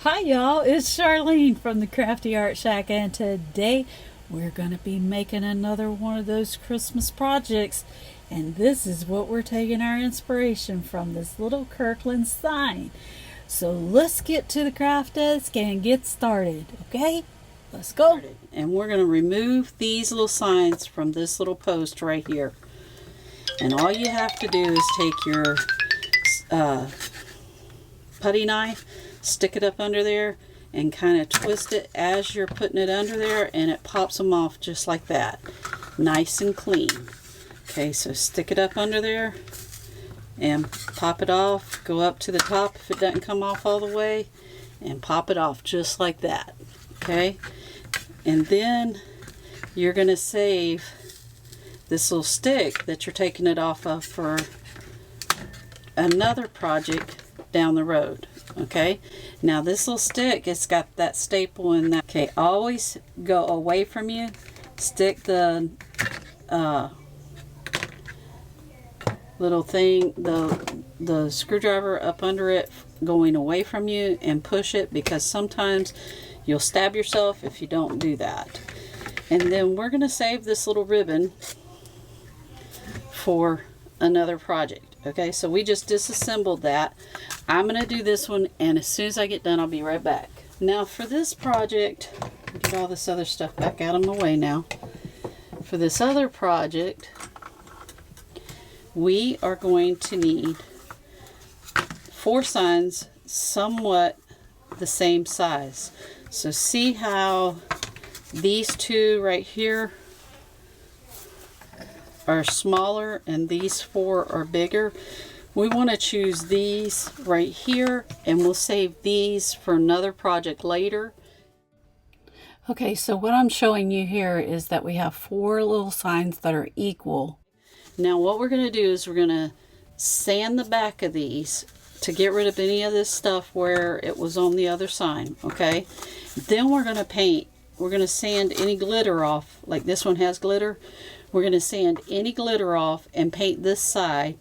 Hi y'all, it's Charlene from the Crafty Art Shack, and today we're going to be making another one of those Christmas projects, and this is what we're taking our inspiration from, this little Kirkland sign. So let's get to the craft desk and get started, okay? Let's go. And we're going to remove these little signs from this little post right here. And all you have to do is take your putty knife, stick it up under there, and kind of twist it as you're putting it under there, and it pops them off just like that. Nice and clean. Okay, so stick it up under there and pop it off. Go up to the top if it doesn't come off all the way, and pop it off just like that. Okay, and then you're going to save this little stick that you're taking it off of for another project down the road. Okay, now this little stick, it's got that staple in that. Okay, always go away from you, stick the little thing, the screwdriver up under it, going away from you, and push it, because sometimes you'll stab yourself if you don't do that. And then we're going to save this little ribbon for another project. Okay, so we just disassembled that. I'm going to do this one, and as soon as I get done, I'll be right back. Now for this project, get all this other stuff back out of my way now. For this other project, we are going to need 4 signs somewhat the same size. So see how these 2 right here are smaller and these 4 are bigger? We want to choose these right here, and we'll save these for another project later. Okay, so what I'm showing you here is that we have 4 little signs that are equal. Now what we're going to do is we're going to sand the back of these to get rid of any of this stuff where it was on the other sign. Okay, then we're going to paint. We're going to sand any glitter off, like this one has glitter. We're going to sand any glitter off and paint this side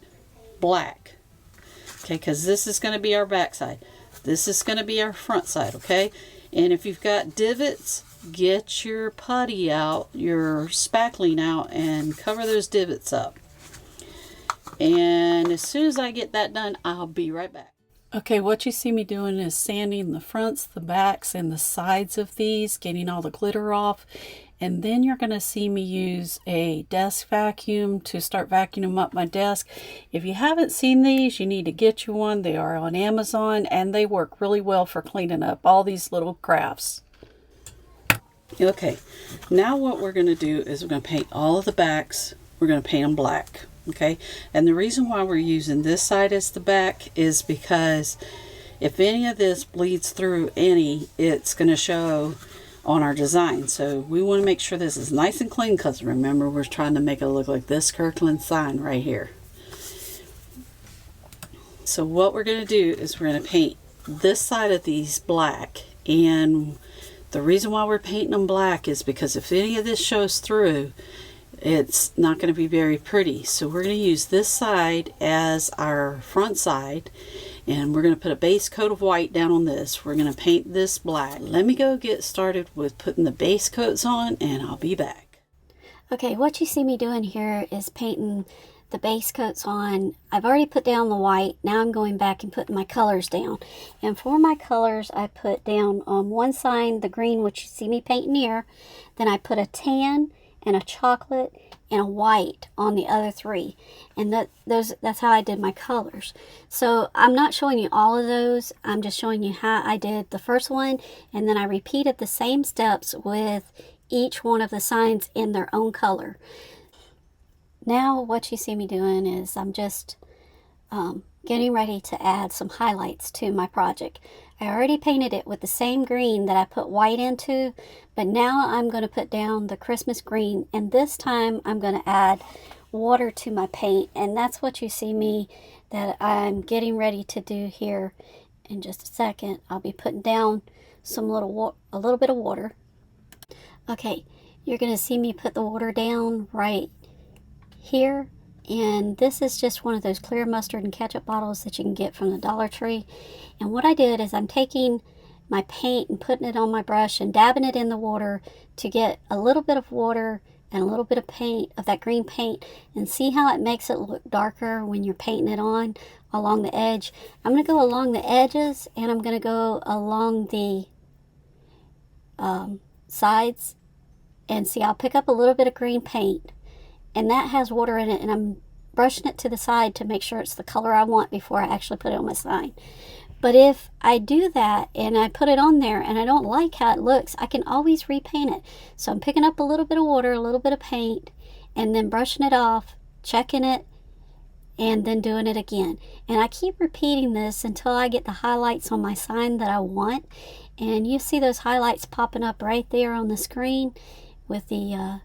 black. Okay, because this is going to be our back side. This is going to be our front side, okay? And if you've got divots, get your putty out, your spackling out, and cover those divots up. And as soon as I get that done, I'll be right back. Okay, what you see me doing is sanding the fronts, the backs, and the sides of these, getting all the glitter off. And then you're going to see me use a desk vacuum to start vacuuming up my desk. If you haven't seen these, you need to get you one. They are on Amazon, and they work really well for cleaning up all these little crafts. Okay, now what we're going to do is we're going to paint all of the backs. We're going to paint them black. Okay, and the reason why we're using this side as the back is because if any of this bleeds through it's going to show on our design. So we want to make sure this is nice and clean, because remember, we're trying to make it look like this Kirkland sign right here. So what we're going to do is we're going to paint this side of these black, and the reason why we're painting them black is because if any of this shows through, it's not going to be very pretty. So we're going to use this side as our front side, and we're going to put a base coat of white down on this. We're going to paint this black. Let me go get started with putting the base coats on, and I'll be back. Okay, what you see me doing here is painting the base coats on. I've already put down the white. Now I'm going back and putting my colors down. And for my colors, I put down on one side the green, which you see me painting here. Then I put a tan and a chocolate and a white on the other 3, and that's how I did my colors. So I'm not showing you all of those, I'm just showing you how I did the first one, and then I repeated the same steps with each one of the signs in their own color. Now what you see me doing is I'm just getting ready to add some highlights to my project. I already painted it with the same green that I put white into, but now I'm going to put down the Christmas green, and this time I'm going to add water to my paint, and that's what you see me that I'm getting ready to do here in just a second. I'll be putting down a little bit of water. Okay, you're going to see me put the water down right here. And this is just one of those clear mustard and ketchup bottles that you can get from the Dollar Tree. And what I did is I'm taking my paint and putting it on my brush and dabbing it in the water to get a little bit of water and a little bit of paint, of that green paint, and see how it makes it look darker when you're painting it on along the edge. I'm going to go along the edges, and I'm going to go along the sides, and see, I'll pick up a little bit of green paint, and that has water in it, and I'm brushing it to the side to make sure it's the color I want before I actually put it on my sign. But if I do that and I put it on there and I don't like how it looks, I can always repaint it. So I'm picking up a little bit of water, a little bit of paint, and then brushing it off, checking it, and then doing it again. And I keep repeating this until I get the highlights on my sign that I want. And you see those highlights popping up right there on the screen with the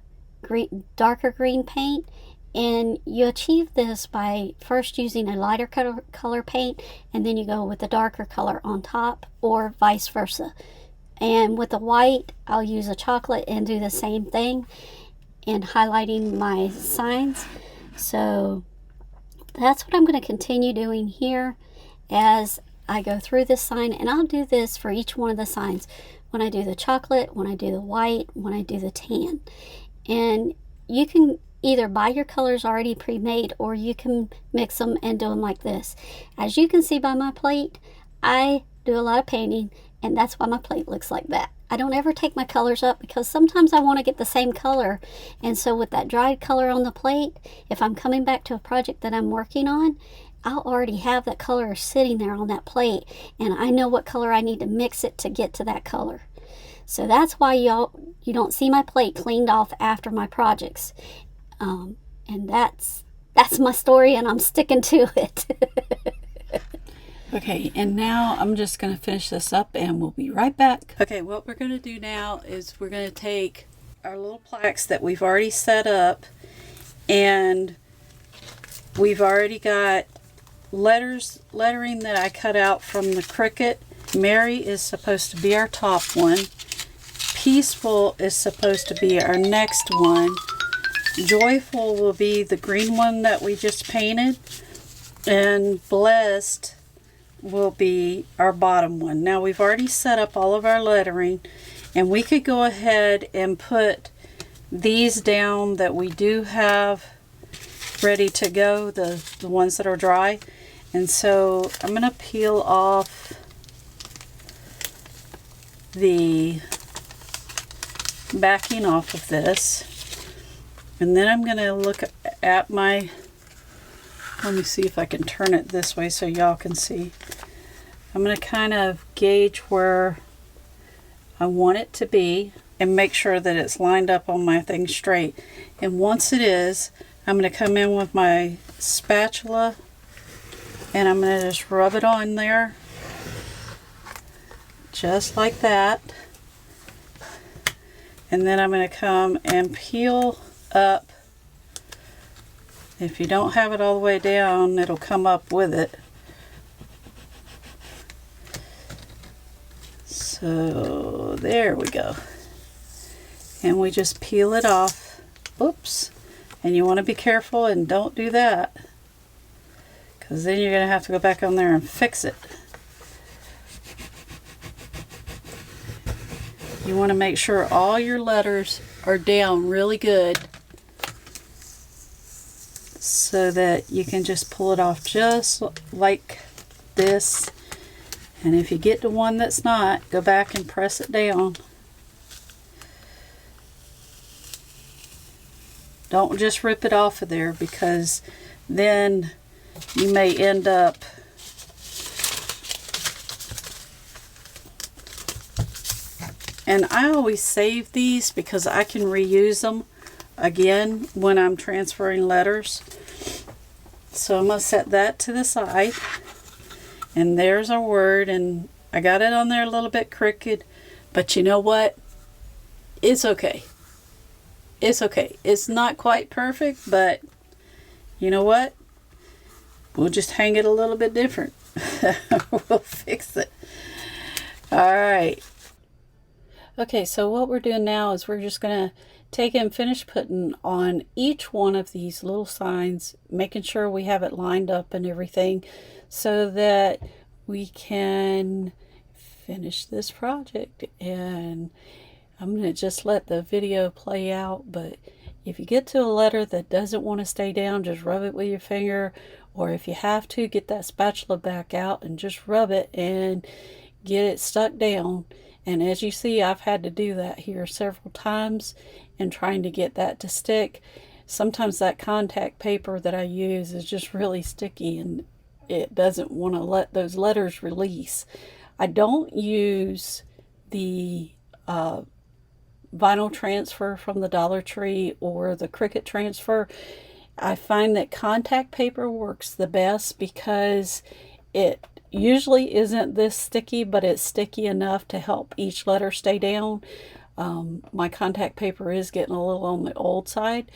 darker green paint. And you achieve this by first using a lighter color paint, and then you go with the darker color on top, or vice versa. And with the white, I'll use a chocolate and do the same thing in highlighting my signs. So that's what I'm going to continue doing here as I go through this sign, and I'll do this for each one of the signs. When I do the chocolate, when I do the white, when I do the tan. And you can either buy your colors already pre-made, or you can mix them and do them like this. As you can see by my plate, I do a lot of painting, and that's why my plate looks like that. I don't ever take my colors up because sometimes I want to get the same color, and so with that dried color on the plate, if I'm coming back to a project that I'm working on, I'll already have that color sitting there on that plate, and I know what color I need to mix it to get to that color. So that's why you don't see my plate cleaned off after my projects. And that's my story, and I'm sticking to it. Okay, and now I'm just going to finish this up and we'll be right back. Okay, what we're going to do now is we're going to take our little plaques that we've already set up, and we've already got lettering that I cut out from the Cricut. Mary is supposed to be our top one. Peaceful is supposed to be our next one. Joyful will be the green one that we just painted, and Blessed will be our bottom one. Now we've already set up all of our lettering, and we could go ahead and put these down that we do have ready to go, the ones that are dry. And so I'm going to peel off the backing off of this. And then I'm going to look at my, let me see if I can turn it this way so y'all can see. I'm going to kind of gauge where I want it to be and make sure that it's lined up on my thing straight. And once it is, I'm going to come in with my spatula and I'm going to just rub it on there. Just like that. And then I'm going to come and peel up. If you don't have it all the way down, it'll come up with it. So there we go. And we just peel it off. Oops. And you want to be careful and don't do that, because then you're going to have to go back on there and fix it. You want to make sure all your letters are down really good so that you can just pull it off just like this. And if you get to one that's not, go back and press it down. Don't just rip it off of there, because then you may end up and I always save these because I can reuse them again when I'm transferring letters. So I'm going to set that to the side. And there's our word, and I got it on there a little bit crooked, but you know what? It's okay. It's okay. It's not quite perfect, but you know what? We'll just hang it a little bit different. We'll fix it. All right. Okay, so what we're doing now is we're just going to take and finish putting on each one of these little signs, making sure we have it lined up and everything so that we can finish this project, and I'm going to just let the video play out. But if you get to a letter that doesn't want to stay down, just rub it with your finger, or if you have to, get that spatula back out and just rub it and get it stuck down. And as you see, I've had to do that here several times and trying to get that to stick. Sometimes that contact paper that I use is just really sticky and it doesn't want to let those letters release. I don't use the vinyl transfer from the Dollar Tree or the Cricut transfer. I find that contact paper works the best because it usually isn't this sticky, but it's sticky enough to help each letter stay down. My contact paper is getting a little on the old side,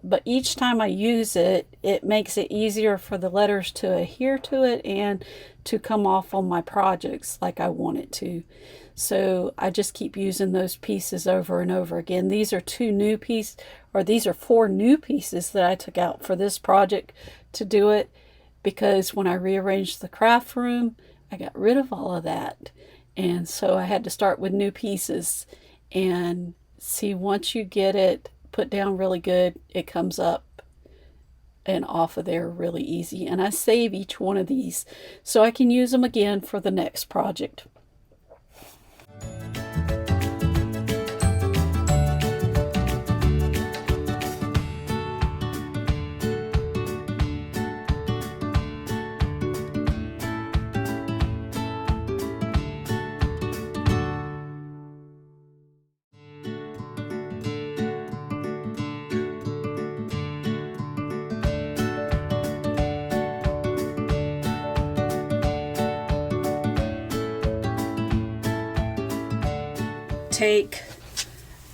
but each time I use it, it makes it easier for the letters to adhere to it and to come off on my projects like I want it to. So I just keep using those pieces over and over again. These are these are 4 new pieces that I took out for this project to do it, because when I rearranged the craft room, I got rid of all of that. And so I had to start with new pieces. And see, once you get it put down really good, it comes up and off of there really easy. And I save each one of these so I can use them again for the next project. Take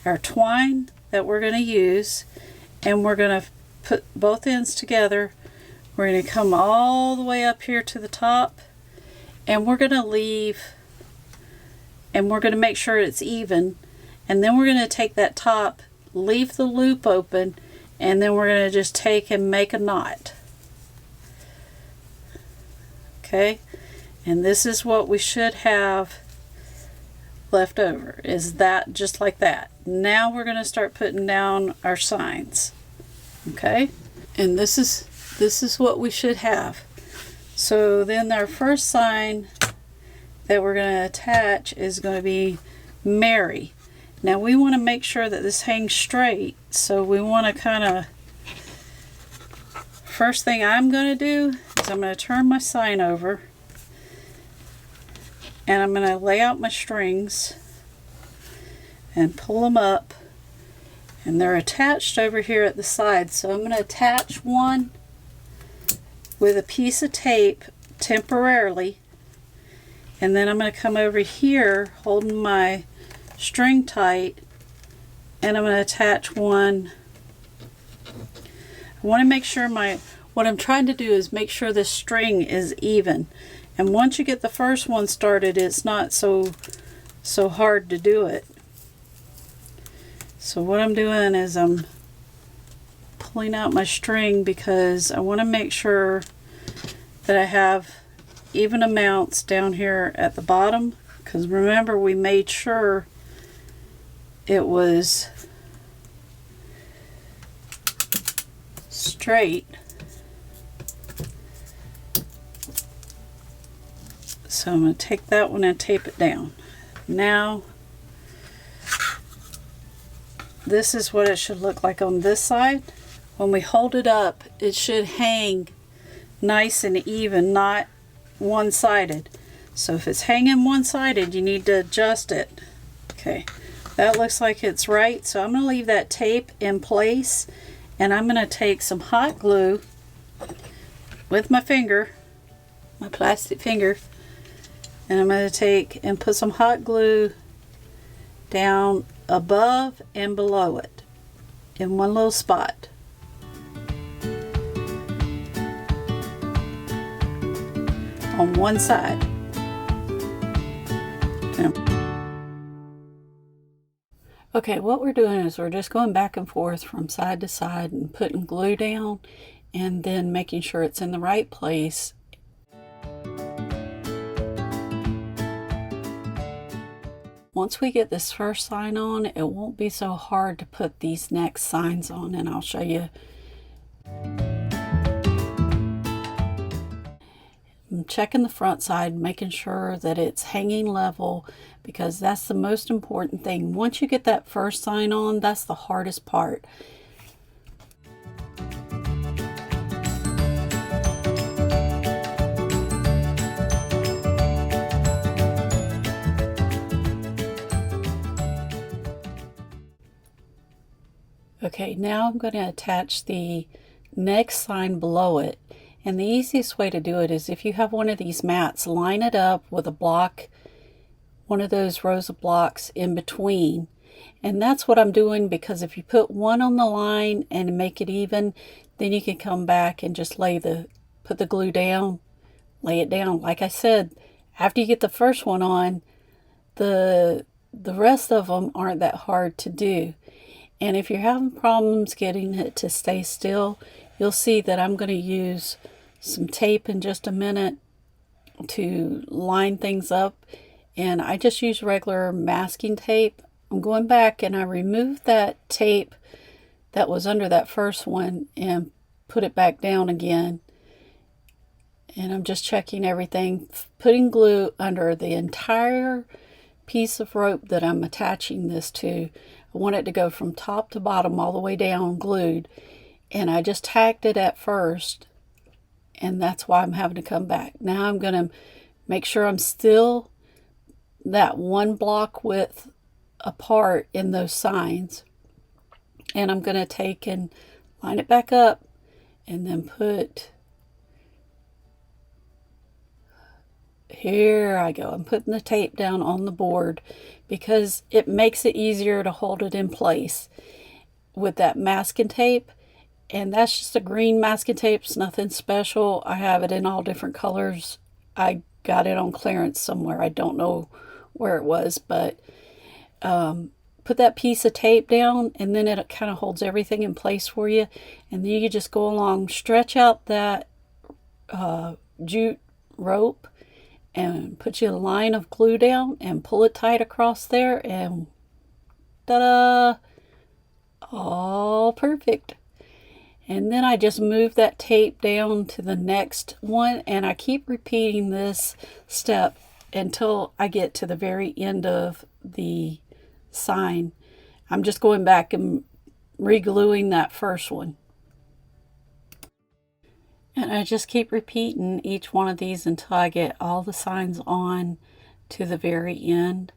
our twine that we're going to use, and we're going to put both ends together. We're going to come all the way up here to the top, and we're going to make sure it's even, and then we're going to take that top, leave the loop open, and then we're going to just take and make a knot. Okay, and this is what we should have left over, is that, just like that. Now we're going to start putting down our signs. Okay, and this is what we should have. So then our first sign that we're going to attach is going to be Mary. Now we want to make sure that this hangs straight, so we want to kind of, first thing I'm going to do is I'm going to turn my sign over, and I'm going to lay out my strings and pull them up, and they're attached over here at the side. So I'm going to attach one with a piece of tape temporarily, and then I'm going to come over here holding my string tight, and I'm going to attach one. I want to make sure what I'm trying to do is make sure this string is even. And once you get the first one started, it's not so hard to do it. So what I'm doing is I'm pulling out my string because I want to make sure that I have even amounts down here at the bottom, because remember, we made sure it was straight. So I'm going to take that one and tape it down. Now, this is what it should look like on this side. When we hold it up, it should hang nice and even, not one-sided. So if it's hanging one-sided, you need to adjust it. Okay, that looks like it's right. So I'm going to leave that tape in place, and I'm going to take some hot glue with my finger, my plastic finger, and I'm going to take and put some hot glue down above and below it in one little spot. On one side. Okay, what we're doing is we're just going back and forth from side to side and putting glue down, and then making sure it's in the right place. once we get this first sign on, it won't be so hard to put these next signs on, and I'll show you. I'm checking the front side, making sure that it's hanging level, because that's the most important thing. Once you get that first sign on, that's the hardest part. Okay, now I'm going to attach the next sign below it. And the easiest way to do it is if you have one of these mats, line it up with a block, one of those rows of blocks in between. And that's what I'm doing, because if you put one on the line and make it even, then you can come back and just put the glue down, lay it down. Like I said, after you get the first one on, the rest of them aren't that hard to do. And if you're having problems getting it to stay still, you'll see that I'm going to use some tape in just a minute to line things up. And I just use regular masking tape. I'm going back and I removed that tape that was under that first one and put it back down again. And I'm just checking everything, putting glue under the entire piece of rope that I'm attaching this to. I want it to go from top to bottom all the way down glued. And I just tacked it at first, and that's why I'm having to come back. Now I'm going to make sure I'm still that one block width apart in those signs. And I'm going to take and line it back up and then put, here I go. I'm putting the tape down on the board because it makes it easier to hold it in place with that masking tape. And that's just a green masking tape. It's nothing special. I have it in all different colors. I got it on clearance somewhere. I don't know where it was, but put that piece of tape down, and then it kind of holds everything in place for you. And then you just go along, stretch out that jute rope, and put you a line of glue down and pull it tight across there, and ta-da! All perfect. And then I just move that tape down to the next one, and I keep repeating this step until I get to the very end of the sign. I'm just going back and re-gluing that first one. And I just keep repeating each one of these until I get all the signs on to the very end.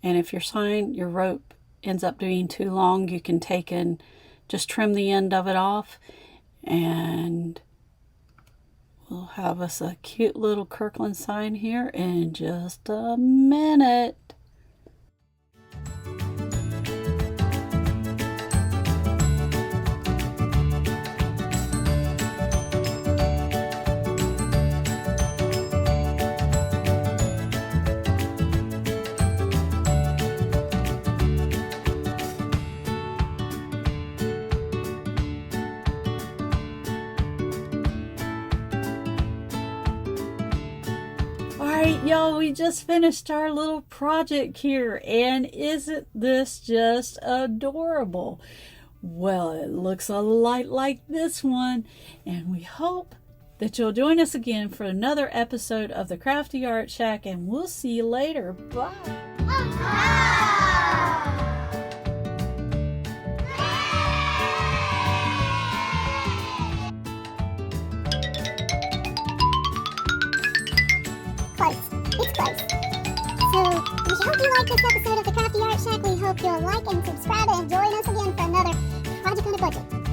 And if your rope ends up being too long, you can take and just trim the end of it off, and we'll have us a cute little Kirkland sign here in just a minute. Alright, y'all, we just finished our little project here, and isn't this just adorable? Well, it looks a lot like this one, and we hope that you'll join us again for another episode of the Crafty Art Shack, and we'll see you later. Bye! It's close. So, we hope you liked this episode of the Crafty Art Shack. We hope you'll like and subscribe and join us again for another project on a budget.